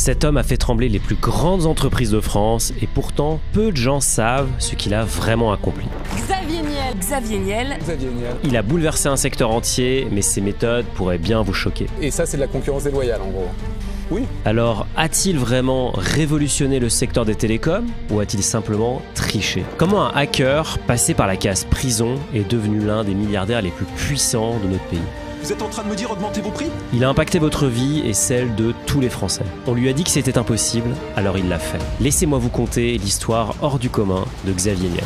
Cet homme a fait trembler les plus grandes entreprises de France et pourtant, peu de gens savent ce qu'il a vraiment accompli. Xavier Niel. Il a bouleversé un secteur entier, mais ses méthodes pourraient bien vous choquer. Et ça, c'est de la concurrence déloyale, en gros. Oui. Alors, a-t-il vraiment révolutionné le secteur des télécoms ou a-t-il simplement triché? Comment un hacker, passé par la case prison, est devenu l'un des milliardaires les plus puissants de notre pays? Vous êtes en train de me dire augmenter vos prix? Il a impacté votre vie et celle de tous les Français. On lui a dit que c'était impossible, alors il l'a fait. Laissez-moi vous conter l'histoire hors du commun de Xavier Niel.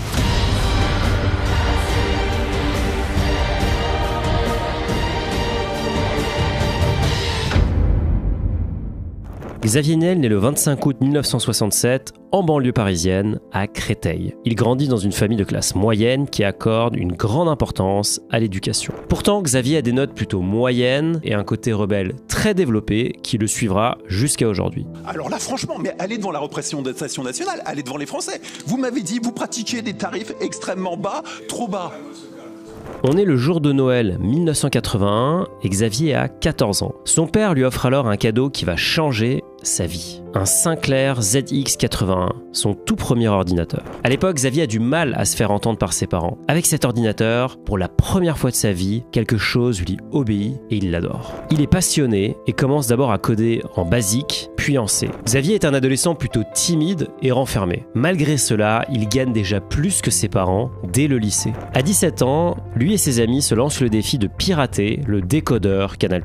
Xavier Niel naît le 25 août 1967 en banlieue parisienne, à Créteil. Il grandit dans une famille de classe moyenne qui accorde une grande importance à l'éducation. Pourtant, Xavier a des notes plutôt moyennes et un côté rebelle très développé qui le suivra jusqu'à aujourd'hui. Alors là, franchement, mais allez devant la représentation nationale, allez devant les Français. Vous m'avez dit, vous pratiquiez des tarifs extrêmement bas, trop bas. On est le jour de Noël 1981 et Xavier a 14 ans. Son père lui offre alors un cadeau qui va changer sa vie. Un Sinclair ZX81, son tout premier ordinateur. À l'époque, Xavier a du mal à se faire entendre par ses parents. Avec cet ordinateur, pour la première fois de sa vie, quelque chose lui obéit et il l'adore. Il est passionné et commence d'abord à coder en BASIC, puis en C. Xavier est un adolescent plutôt timide et renfermé. Malgré cela, il gagne déjà plus que ses parents dès le lycée. À 17 ans, lui et ses amis se lancent le défi de pirater le décodeur Canal+.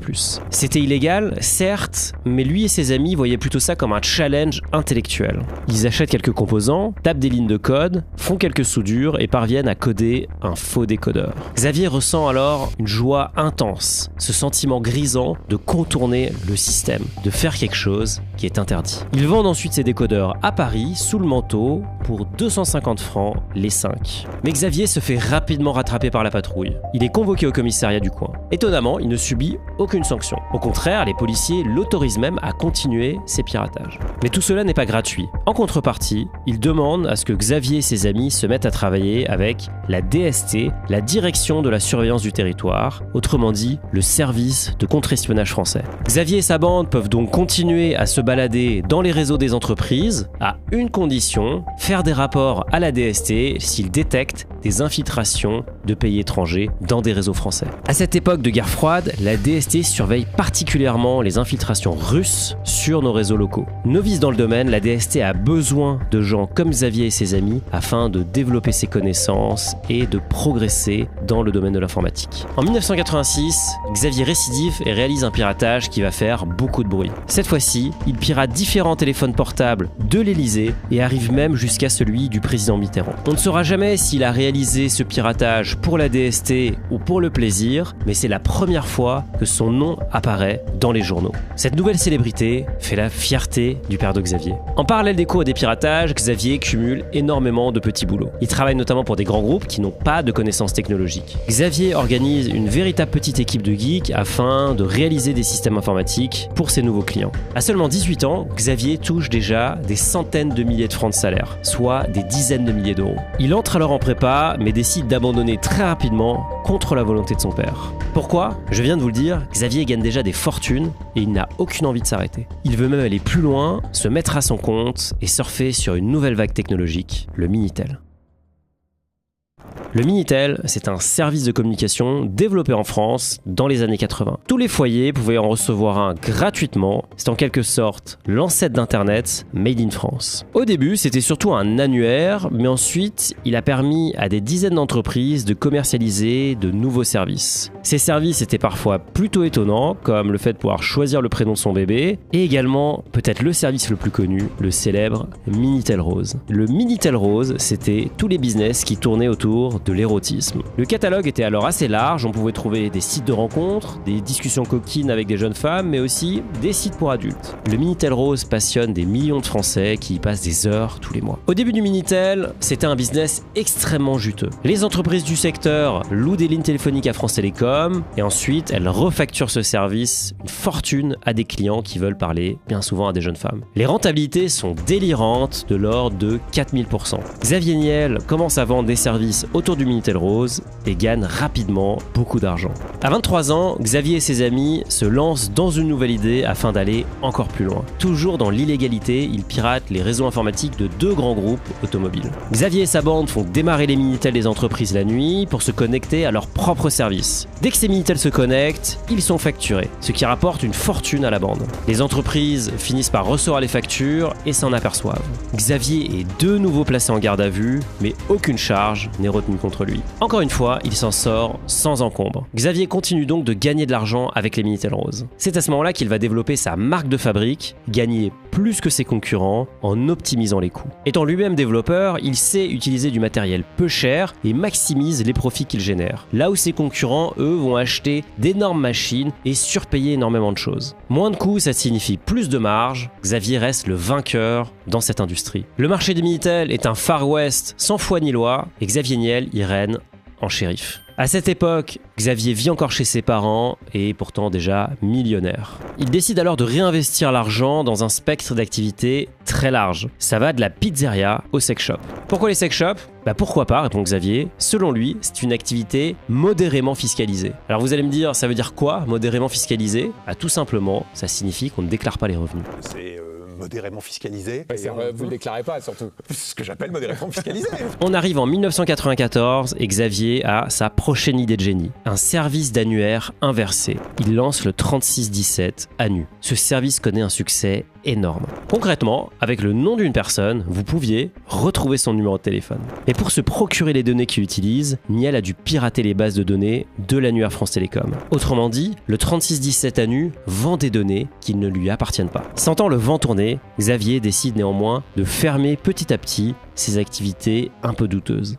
C'était illégal, certes, mais lui et ses amis voyaient plutôt ça comme un challenge intellectuel. Ils achètent quelques composants, tapent des lignes de code, font quelques soudures et parviennent à coder un faux décodeur. Xavier ressent alors une joie intense, ce sentiment grisant de contourner le système, de faire quelque chose qui est interdit. Ils vendent ensuite ces décodeurs à Paris, sous le manteau, pour 250 francs les 5. Mais Xavier se fait rapidement rattraper par la patrouille. Il est convoqué au commissariat du coin. Étonnamment, il ne subit aucune sanction. Au contraire, les policiers l'autorisent même à continuer ses piratages. Mais tout cela n'est pas gratuit. En contrepartie, il demande à ce que Xavier et ses amis se mettent à travailler avec la DST, la Direction de la Surveillance du Territoire, autrement dit, le service de contre-espionnage français. Xavier et sa bande peuvent donc continuer à se balader dans les réseaux des entreprises, à une condition, faire des rapports à la DST s'ils détectent des infiltrations de pays étrangers dans des réseaux français. À cette époque de guerre froide, la DST surveille particulièrement les infiltrations russes sur nos réseaux locaux. Novice dans le domaine, la DST a besoin de gens comme Xavier et ses amis afin de développer ses connaissances et de progresser dans le domaine de l'informatique. En 1986, Xavier récidive et réalise un piratage qui va faire beaucoup de bruit. Cette fois-ci, il pirate différents téléphones portables de l'Élysée et arrive même jusqu'à celui du président Mitterrand. On ne saura jamais s'il a réalisé ce piratage pour la DST ou pour le plaisir, mais c'est la première fois que son nom apparaît dans les journaux. Cette nouvelle célébrité fait la fierté du père de Xavier. En parallèle des cours et des piratages, Xavier cumule énormément de petits boulots. Il travaille notamment pour des grands groupes qui n'ont pas de connaissances technologiques. Xavier organise une véritable petite équipe de geeks afin de réaliser des systèmes informatiques pour ses nouveaux clients. À seulement 18 ans, Xavier touche déjà des centaines de milliers de francs de salaire, soit des dizaines de milliers d'euros. Il entre alors en prépa, mais décide d'abandonner très rapidement contre la volonté de son père. Pourquoi? Je viens de vous le dire, Xavier gagne déjà des fortunes et il n'a aucune envie de s'arrêter. Il veut même aller plus loin, se mettre à son compte et surfer sur une nouvelle vague technologique, le Minitel. Le Minitel, c'est un service de communication développé en France dans les années 80. Tous les foyers pouvaient en recevoir un gratuitement. C'est en quelque sorte l'ancêtre d'Internet made in France. Au début, c'était surtout un annuaire, mais ensuite, il a permis à des dizaines d'entreprises de commercialiser de nouveaux services. Ces services étaient parfois plutôt étonnants, comme le fait de pouvoir choisir le prénom de son bébé, et également, peut-être le service le plus connu, le célèbre Minitel Rose. Le Minitel Rose, c'était tous les business qui tournaient autour de l'érotisme. Le catalogue était alors assez large, on pouvait trouver des sites de rencontres, des discussions coquines avec des jeunes femmes, mais aussi des sites pour adultes. Le Minitel Rose passionne des millions de Français qui y passent des heures tous les mois. Au début du Minitel, c'était un business extrêmement juteux. Les entreprises du secteur louent des lignes téléphoniques à France Télécom, et ensuite elles refacturent ce service une fortune à des clients qui veulent parler bien souvent à des jeunes femmes. Les rentabilités sont délirantes, de l'ordre de 4000%. Xavier Niel commence à vendre des services autour du Minitel Rose et gagne rapidement beaucoup d'argent. À 23 ans, Xavier et ses amis se lancent dans une nouvelle idée afin d'aller encore plus loin. Toujours dans l'illégalité, ils piratent les réseaux informatiques de 2 grands groupes automobiles. Xavier et sa bande font démarrer les Minitel des entreprises la nuit pour se connecter à leur propre service. Dès que ces Minitel se connectent, ils sont facturés, ce qui rapporte une fortune à la bande. Les entreprises finissent par recevoir les factures et s'en aperçoivent. Xavier est de nouveau placé en garde à vue, mais aucune charge n'est retenue contre lui. Encore une fois, il s'en sort sans encombre. Xavier continue donc de gagner de l'argent avec les Minitel Rose. C'est à ce moment-là qu'il va développer sa marque de fabrique, gagner plus que ses concurrents en optimisant les coûts. Étant lui-même développeur, il sait utiliser du matériel peu cher et maximise les profits qu'il génère. Là où ses concurrents, eux, vont acheter d'énormes machines et surpayer énormément de choses. Moins de coûts, ça signifie plus de marge. Xavier reste le vainqueur dans cette industrie. Le marché des Minitel est un Far West sans foi ni loi et Xavier Niel y règne en shérif. À cette époque, Xavier vit encore chez ses parents et est pourtant déjà millionnaire. Il décide alors de réinvestir l'argent dans un spectre d'activités très large. Ça va de la pizzeria au sex shop. Pourquoi les sex shops ? Pourquoi pas, répond Xavier. Selon lui, c'est une activité modérément fiscalisée. Alors vous allez me dire, ça veut dire quoi, modérément fiscalisé ? Tout simplement, ça signifie qu'on ne déclare pas les revenus. C'est modérément fiscalisé. Vous le déclarez pas, surtout. C'est ce que j'appelle modérément fiscalisé. On arrive en 1994 et Xavier a sa prochaine idée de génie. Un service d'annuaire inversé. Il lance le 3617 Annu. Ce service connaît un succès énorme. Concrètement, avec le nom d'une personne, vous pouviez retrouver son numéro de téléphone. Et pour se procurer les données qu'il utilise, Niel a dû pirater les bases de données de l'annuaire France Télécom. Autrement dit, le 3617 Annu vend des données qui ne lui appartiennent pas. Sentant le vent tourner, Xavier décide néanmoins de fermer petit à petit ses activités un peu douteuses.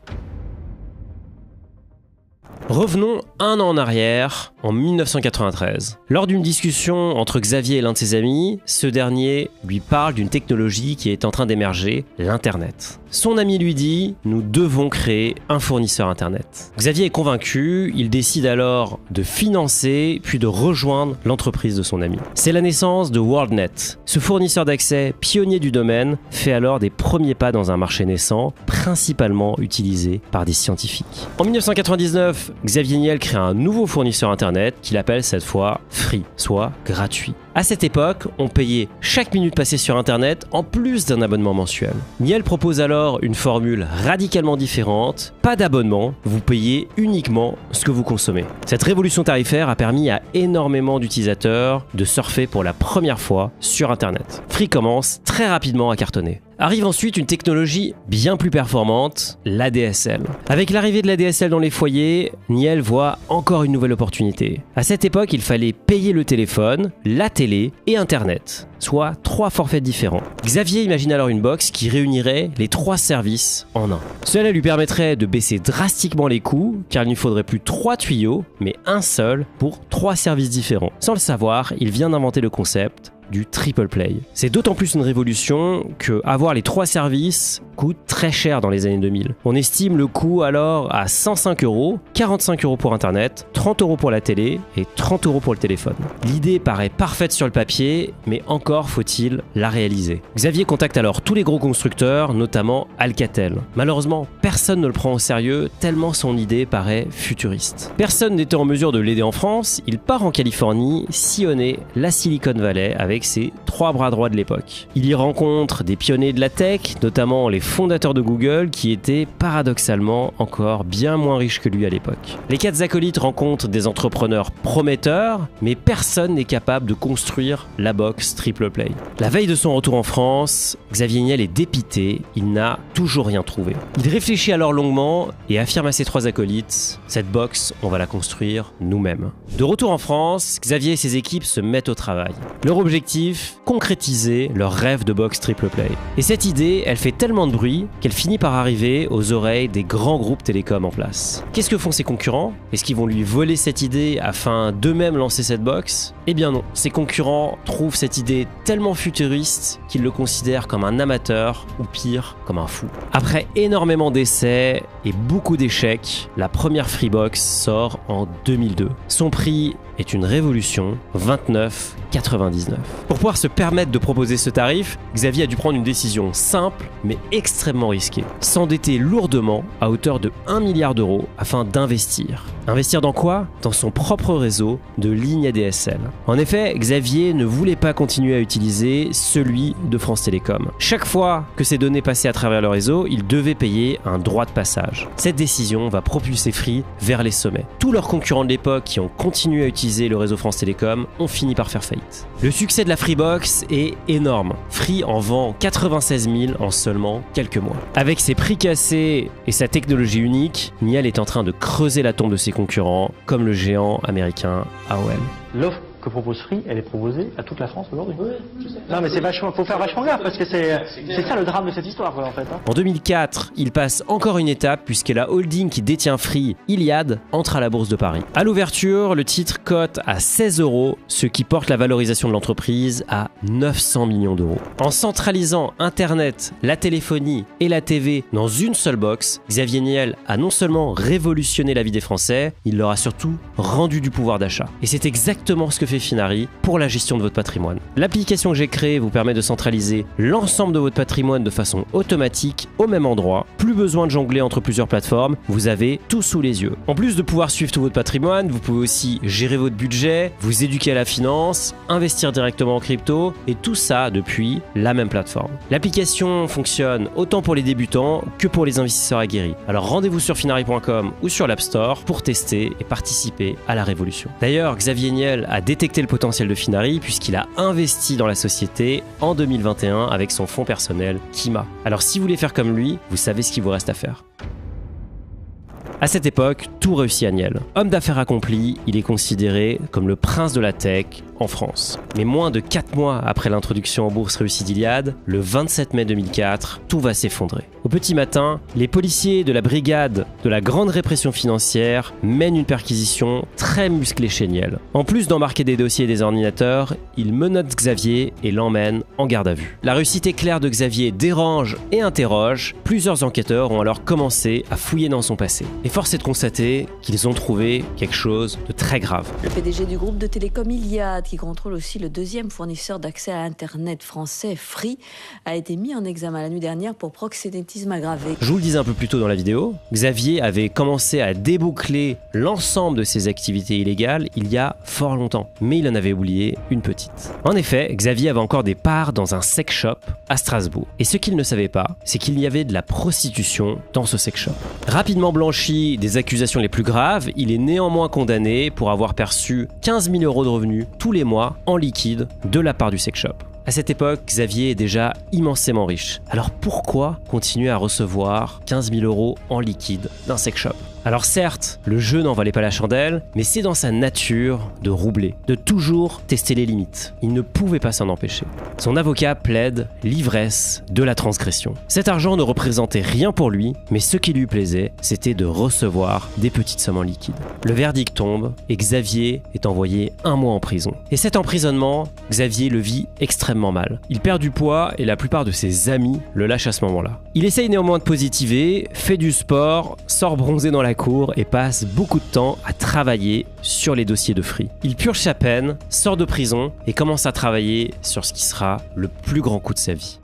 Revenons un an en arrière, en 1993. Lors d'une discussion entre Xavier et l'un de ses amis, ce dernier lui parle d'une technologie qui est en train d'émerger, l'Internet. Son ami lui dit « Nous devons créer un fournisseur Internet ». Xavier est convaincu, il décide alors de financer puis de rejoindre l'entreprise de son ami. C'est la naissance de WorldNet. Ce fournisseur d'accès pionnier du domaine fait alors des premiers pas dans un marché naissant, principalement utilisé par des scientifiques. En 1999, Xavier Niel crée un nouveau fournisseur Internet qu'il appelle cette fois Free, soit gratuit. À cette époque, on payait chaque minute passée sur Internet en plus d'un abonnement mensuel. Niel propose alors une formule radicalement différente. Pas d'abonnement, vous payez uniquement ce que vous consommez. Cette révolution tarifaire a permis à énormément d'utilisateurs de surfer pour la première fois sur Internet. Free commence très rapidement à cartonner. Arrive ensuite une technologie bien plus performante, l'ADSL. Avec l'arrivée de l'ADSL dans les foyers, Niel voit encore une nouvelle opportunité. À cette époque, il fallait payer le téléphone, la télé et Internet, soit 3 forfaits différents. Xavier imagine alors une box qui réunirait les 3 services en un. Cela lui permettrait de baisser drastiquement les coûts, car il ne faudrait plus 3 tuyaux, mais un seul pour 3 services différents. Sans le savoir, il vient d'inventer le concept du triple play. C'est d'autant plus une révolution que avoir les 3 services coûte très cher dans les années 2000. On estime le coût alors à 105 €, 45 € pour Internet, 30 € pour la télé et 30 € pour le téléphone. L'idée paraît parfaite sur le papier, mais encore faut-il la réaliser. Xavier contacte alors tous les gros constructeurs, notamment Alcatel. Malheureusement, personne ne le prend au sérieux tellement son idée paraît futuriste. Personne n'était en mesure de l'aider en France, il part en Californie, sillonner la Silicon Valley avec ses 3 bras droits de l'époque. Il y rencontre des pionniers de la tech, notamment les fondateurs de Google qui étaient paradoxalement encore bien moins riches que lui à l'époque. Les 4 acolytes rencontrent des entrepreneurs prometteurs, mais personne n'est capable de construire la box triple play. La veille de son retour en France, Xavier Niel est dépité, il n'a toujours rien trouvé. Il réfléchit alors longuement et affirme à ses 3 acolytes, cette box, on va la construire nous-mêmes. De retour en France, Xavier et ses équipes se mettent au travail. Leur objectif, concrétiser leur rêve de box triple play. Et cette idée, elle fait tellement de bruit qu'elle finit par arriver aux oreilles des grands groupes télécoms en place. Qu'est-ce que font ses concurrents? Est-ce qu'ils vont lui voler cette idée afin d'eux-mêmes lancer cette box? Eh bien non, ses concurrents trouvent cette idée tellement futuriste qu'ils le considèrent comme un amateur ou pire, comme un fou. Après énormément d'essais et beaucoup d'échecs, la première Freebox sort en 2002. Son prix est une révolution, 29 99. Pour pouvoir se permettre de proposer ce tarif, Xavier a dû prendre une décision simple mais extrêmement risquée. S'endetter lourdement à hauteur de 1 milliard d'euros afin d'investir. Investir dans quoi? Dans son propre réseau de lignes ADSL. En effet, Xavier ne voulait pas continuer à utiliser celui de France Télécom. Chaque fois que ces données passaient à travers le réseau, il devait payer un droit de passage. Cette décision va propulser Free vers les sommets. Tous leurs concurrents de l'époque qui ont continué à utiliser le réseau France Télécom ont fini par faire faillite. Le succès de la Freebox est énorme. Free en vend 96 000 en seulement quelques mois. Avec ses prix cassés et sa technologie unique, Niel est en train de creuser la tombe de ses concurrents, comme le géant américain AOL. L'offre que propose Free, elle est proposée à toute la France aujourd'hui. Oui, je sais. Non mais c'est vachement, faut faire vachement gaffe parce que c'est ça le drame de cette histoire quoi, en fait. Hein. En 2004, il passe encore une étape puisque la holding qui détient Free, Iliad, entre à la bourse de Paris. À l'ouverture, le titre cote à 16 €, ce qui porte la valorisation de l'entreprise à 900 millions d'euros. En centralisant Internet, la téléphonie et la TV dans une seule box, Xavier Niel a non seulement révolutionné la vie des Français, il leur a surtout rendu du pouvoir d'achat. Et c'est exactement ce que fait Finari pour la gestion de votre patrimoine. L'application que j'ai créée vous permet de centraliser l'ensemble de votre patrimoine de façon automatique au même endroit. Plus besoin de jongler entre plusieurs plateformes, vous avez tout sous les yeux. En plus de pouvoir suivre tout votre patrimoine, vous pouvez aussi gérer votre budget, vous éduquer à la finance, investir directement en crypto et tout ça depuis la même plateforme. L'application fonctionne autant pour les débutants que pour les investisseurs aguerris. Alors rendez-vous sur finari.com ou sur l'App Store pour tester et participer à la révolution. D'ailleurs, Xavier Niel a détecté le potentiel de Finari puisqu'il a investi dans la société en 2021 avec son fonds personnel Kima. Alors si vous voulez faire comme lui, vous savez ce qu'il vous reste à faire. À cette époque, tout réussit à Niel. Homme d'affaires accompli, il est considéré comme le prince de la tech en France. Mais moins de 4 mois après l'introduction en bourse réussie d'Iliad, le 27 mai 2004, tout va s'effondrer. Au petit matin, les policiers de la brigade de la grande répression financière mènent une perquisition très musclée chez Niel. En plus d'embarquer des dossiers et des ordinateurs, ils menottent Xavier et l'emmènent en garde à vue. La réussite éclair de Xavier dérange et interroge. Plusieurs enquêteurs ont alors commencé à fouiller dans son passé. Et force est de constater qu'ils ont trouvé quelque chose de très grave. Le PDG du groupe de télécom Iliad, qui contrôle aussi le deuxième fournisseur d'accès à Internet français, Free, a été mis en examen la nuit dernière pour proxénétisme aggravé. Je vous le disais un peu plus tôt dans la vidéo, Xavier avait commencé à déboucler l'ensemble de ses activités illégales il y a fort longtemps, mais il en avait oublié une petite. En effet, Xavier avait encore des parts dans un sex shop à Strasbourg. Et ce qu'il ne savait pas, c'est qu'il y avait de la prostitution dans ce sex shop. Rapidement blanchi des accusations les plus graves, il est néanmoins condamné pour avoir perçu 15 000 € de revenus tous les mois en liquide de la part du sex shop. À cette époque, Xavier est déjà immensément riche. Alors pourquoi continuer à recevoir 15 000 € en liquide d'un sex shop ? Alors certes, le jeu n'en valait pas la chandelle, mais c'est dans sa nature de roubler, de toujours tester les limites. Il ne pouvait pas s'en empêcher. Son avocat plaide l'ivresse de la transgression. Cet argent ne représentait rien pour lui, mais ce qui lui plaisait, c'était de recevoir des petites sommes en liquide. Le verdict tombe et Xavier est envoyé 1 mois en prison. Et cet emprisonnement, Xavier le vit extrêmement mal. Il perd du poids et la plupart de ses amis le lâchent à ce moment-là. Il essaye néanmoins de positiver, fait du sport, sort bronzé dans la cour et passe beaucoup de temps à travailler sur les dossiers de Free. Il purge sa peine, sort de prison et commence à travailler sur ce qui sera le plus grand coup de sa vie.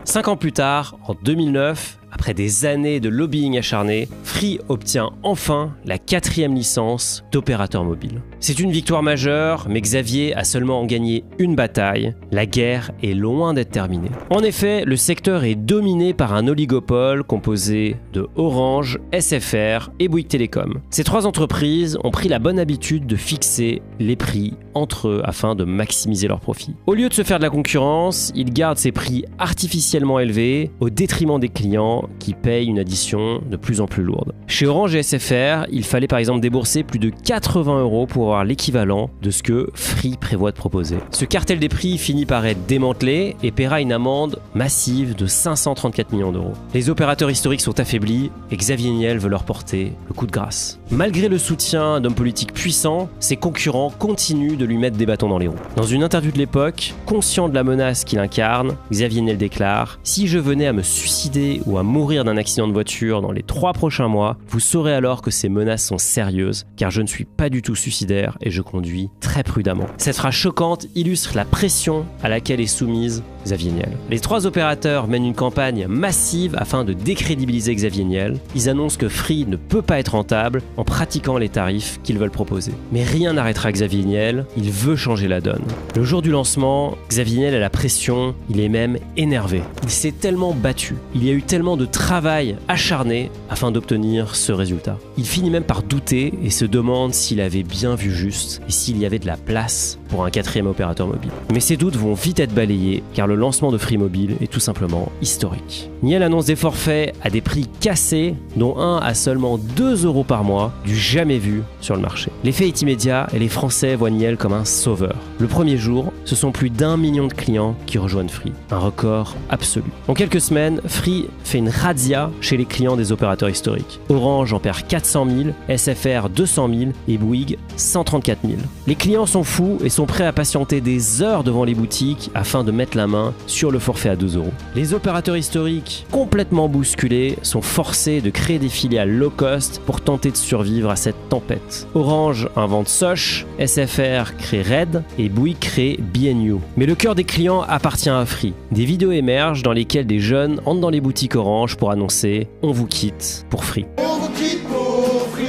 5 ans plus tard, en 2009, après des années de lobbying acharné, Free obtient enfin la 4e licence d'opérateur mobile. C'est une victoire majeure, mais Xavier a seulement gagné une bataille. La guerre est loin d'être terminée. En effet, le secteur est dominé par un oligopole composé de Orange, SFR et Bouygues Télécom. Ces 3 entreprises ont pris la bonne habitude de fixer les prix entre eux afin de maximiser leurs profits. Au lieu de se faire de la concurrence, ils gardent ces prix artificiellement élevés au détriment des clients qui payent une addition de plus en plus lourde. Chez Orange et SFR, il fallait par exemple débourser plus de 80 € pour avoir l'équivalent de ce que Free prévoit de proposer. Ce cartel des prix finit par être démantelé et paiera une amende massive de 534 millions d'euros. Les opérateurs historiques sont affaiblis et Xavier Niel veut leur porter le coup de grâce. Malgré le soutien d'hommes politiques puissants, ses concurrents continuent de lui mettre des bâtons dans les roues. Dans une interview de l'époque, conscient de la menace qu'il incarne, Xavier Niel déclare « Si je venais à me suicider ou à mourir d'un accident de voiture dans les 3 prochains mois, vous saurez alors que ces menaces sont sérieuses, car je ne suis pas du tout suicidaire et je conduis très prudemment. Cette phrase choquante illustre la pression à laquelle est soumise Xavier Niel. Les 3 opérateurs mènent une campagne massive afin de décrédibiliser Xavier Niel. Ils annoncent que Free ne peut pas être rentable en pratiquant les tarifs qu'ils veulent proposer. Mais rien n'arrêtera Xavier Niel, il veut changer la donne. Le jour du lancement, Xavier Niel a la pression, il est même énervé. Il s'est tellement battu, il y a eu tellement de travail acharné afin d'obtenir ce résultat. Il finit même par douter et se demande s'il avait bien vu juste et s'il y avait de la place pour un 4e opérateur mobile. Mais ces doutes vont vite être balayés car le lancement de Free Mobile est tout simplement historique. Niel annonce des forfaits à des prix cassés, dont un à seulement 2 € par mois, du jamais vu sur le marché. L'effet est immédiat et les Français voient Niel comme un sauveur. Le premier jour, ce sont plus d'1 million de clients qui rejoignent Free, un record absolu. En quelques semaines, Free fait une razzia chez les clients des opérateurs historiques. Orange en perd 400 000, SFR 200 000 et Bouygues 134 000. Les clients sont fous et sont prêts à patienter des heures devant les boutiques afin de mettre la main sur le forfait à 2 €. Les opérateurs historiques, complètement bousculés, sont forcés de créer des filiales low cost pour tenter de survivre à cette tempête. Orange invente Soch, SFR crée Red et Bouygues crée BNU. Mais le cœur des clients appartient à Free. Des vidéos émergent dans lesquelles des jeunes entrent dans les boutiques Orange pour annoncer « On vous quitte pour Free ». On vous quitte pour Free,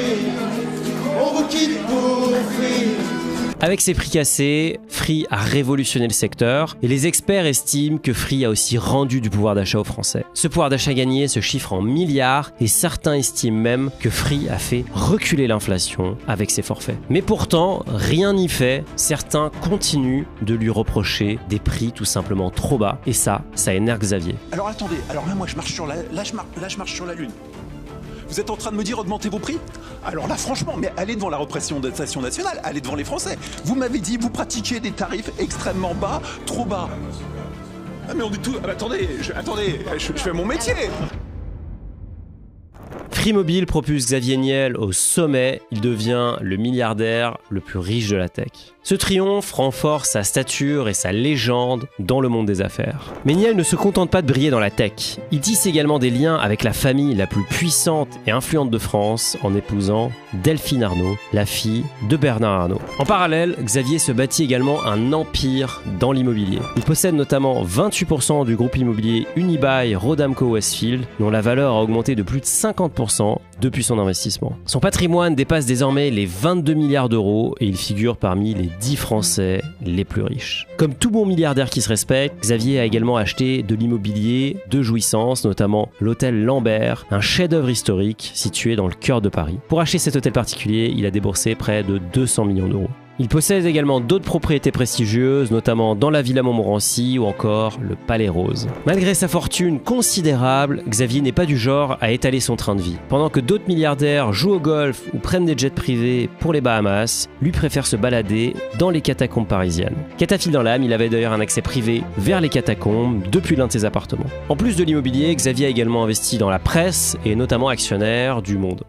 on vous quitte pour Free. Avec ses prix cassés, Free a révolutionné le secteur et les experts estiment que Free a aussi rendu du pouvoir d'achat aux Français. Ce pouvoir d'achat gagné se chiffre en milliards et certains estiment même que Free a fait reculer l'inflation avec ses forfaits. Mais pourtant, rien n'y fait, certains continuent de lui reprocher des prix tout simplement trop bas et ça énerve Xavier. Alors attendez, alors là moi je marche sur je marche sur la lune. Vous êtes en train de me dire augmentez vos prix? Alors là franchement, mais allez devant la représentation nationale, allez devant les Français. Vous m'avez dit, vous pratiquiez des tarifs extrêmement bas, trop bas. Ah mais on dit tout, ah, attendez, je fais mon métier. Free Mobile propulse Xavier Niel au sommet, il devient le milliardaire le plus riche de la tech. Ce triomphe renforce sa stature et sa légende dans le monde des affaires. Mais Niel ne se contente pas de briller dans la tech. Il tisse également des liens avec la famille la plus puissante et influente de France en épousant Delphine Arnault, la fille de Bernard Arnault. En parallèle, Xavier se bâtit également un empire dans l'immobilier. Il possède notamment 28% du groupe immobilier Unibail-Rodamco-Westfield, dont la valeur a augmenté de plus de 50% depuis son investissement. Son patrimoine dépasse désormais les 22 milliards d'euros et il figure parmi les 10 Français les plus riches. Comme tout bon milliardaire qui se respecte, Xavier a également acheté de l'immobilier de jouissance, notamment l'hôtel Lambert, un chef-d'œuvre historique situé dans le cœur de Paris. Pour acheter cet hôtel particulier, il a déboursé près de 200 millions d'euros. Il possède également d'autres propriétés prestigieuses, notamment dans la Villa Montmorency ou encore le Palais Rose. Malgré sa fortune considérable, Xavier n'est pas du genre à étaler son train de vie. Pendant que d'autres milliardaires jouent au golf ou prennent des jets privés pour les Bahamas, lui préfère se balader dans les catacombes parisiennes. Cataphile dans l'âme, il avait d'ailleurs un accès privé vers les catacombes depuis l'un de ses appartements. En plus de l'immobilier, Xavier a également investi dans la presse et notamment actionnaire du Monde.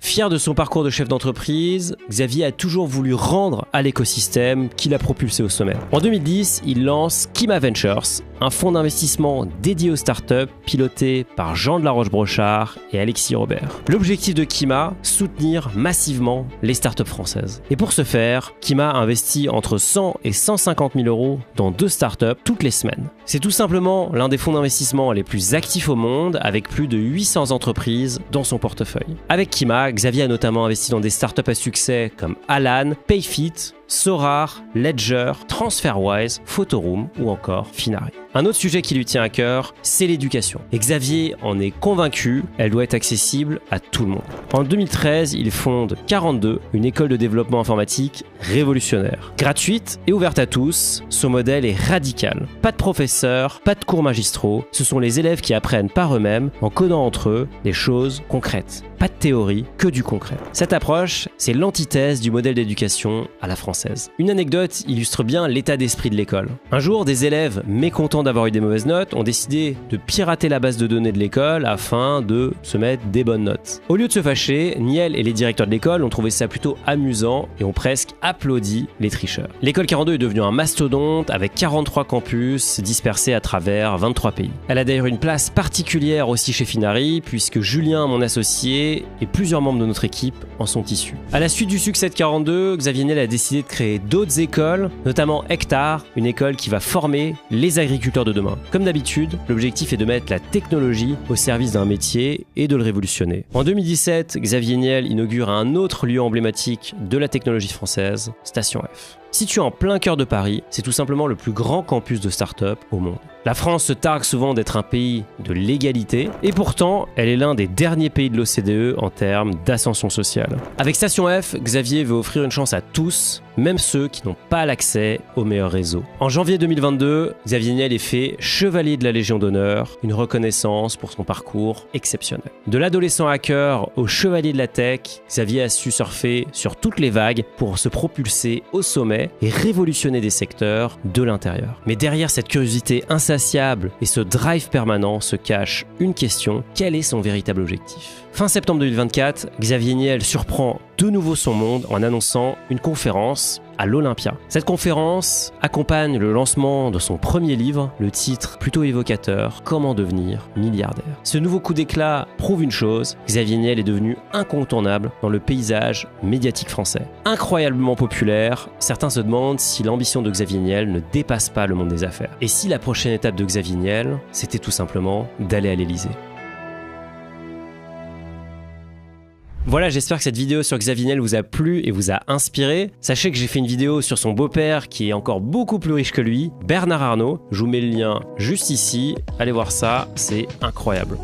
Fier de son parcours de chef d'entreprise, Xavier a toujours voulu rendre à l'écosystème qui l'a propulsé au sommet. En 2010, il lance Kima Ventures, un fonds d'investissement dédié aux startups piloté par Jean de la Roche-Brochard et Alexis Robert. L'objectif de Kima, soutenir massivement les startups françaises. Et pour ce faire, Kima investit entre 100 et 150 000 euros dans 2 startups toutes les semaines. C'est tout simplement l'un des fonds d'investissement les plus actifs au monde avec plus de 800 entreprises dans son portefeuille. Avec Kima, Xavier a notamment investi dans des startups à succès comme Alan, Payfit, Sorar, Ledger, TransferWise, Photoroom ou encore Finari. Un autre sujet qui lui tient à cœur, c'est l'éducation. Et Xavier en est convaincu, elle doit être accessible à tout le monde. En 2013, il fonde 42, une école de développement informatique révolutionnaire. Gratuite et ouverte à tous, son modèle est radical. Pas de professeurs, pas de cours magistraux, ce sont les élèves qui apprennent par eux-mêmes en codant entre eux des choses concrètes. Pas de théorie, que du concret. Cette approche, c'est l'antithèse du modèle d'éducation à la française. française. Une anecdote illustre bien l'état d'esprit de l'école. Un jour, des élèves mécontents d'avoir eu des mauvaises notes ont décidé de pirater la base de données de l'école afin de se mettre des bonnes notes. Au lieu de se fâcher, Niel et les directeurs de l'école ont trouvé ça plutôt amusant et ont presque applaudi les tricheurs. L'école 42 est devenue un mastodonte avec 43 campus dispersés à travers 23 pays. Elle a d'ailleurs une place particulière aussi chez Finari puisque Julien, mon associé, et plusieurs membres de notre équipe en sont issus. À la suite du succès de 42, Xavier Niel a décidé de créer d'autres écoles, notamment Hectare, une école qui va former les agriculteurs de demain. Comme d'habitude, l'objectif est de mettre la technologie au service d'un métier et de le révolutionner. En 2017, Xavier Niel inaugure un autre lieu emblématique de la technologie française, Station F. Situé en plein cœur de Paris, c'est tout simplement le plus grand campus de start-up au monde. La France se targue souvent d'être un pays de l'égalité, et pourtant, elle est l'un des derniers pays de l'OCDE en termes d'ascension sociale. Avec Station F, Xavier veut offrir une chance à tous, même ceux qui n'ont pas l'accès au meilleur réseau. En janvier 2022, Xavier Niel est fait chevalier de la Légion d'honneur, une reconnaissance pour son parcours exceptionnel. De l'adolescent hacker au chevalier de la tech, Xavier a su surfer sur toutes les vagues pour se propulser au sommet et révolutionner des secteurs de l'intérieur. Mais derrière cette curiosité insatiable et ce drive permanent se cache une question: quel est son véritable objectif ? Fin septembre 2024, Xavier Niel surprend de nouveau son monde en annonçant une conférence à l'Olympia. Cette conférence accompagne le lancement de son premier livre, le titre plutôt évocateur, Comment devenir milliardaire. Ce nouveau coup d'éclat prouve une chose: Xavier Niel est devenu incontournable dans le paysage médiatique français. Incroyablement populaire, certains se demandent si l'ambition de Xavier Niel ne dépasse pas le monde des affaires. Et si la prochaine étape de Xavier Niel, c'était tout simplement d'aller à l'Élysée. Voilà, j'espère que cette vidéo sur Xavier Niel vous a plu et vous a inspiré. Sachez que j'ai fait une vidéo sur son beau-père qui est encore beaucoup plus riche que lui, Bernard Arnault. Je vous mets le lien juste ici. Allez voir ça, c'est incroyable.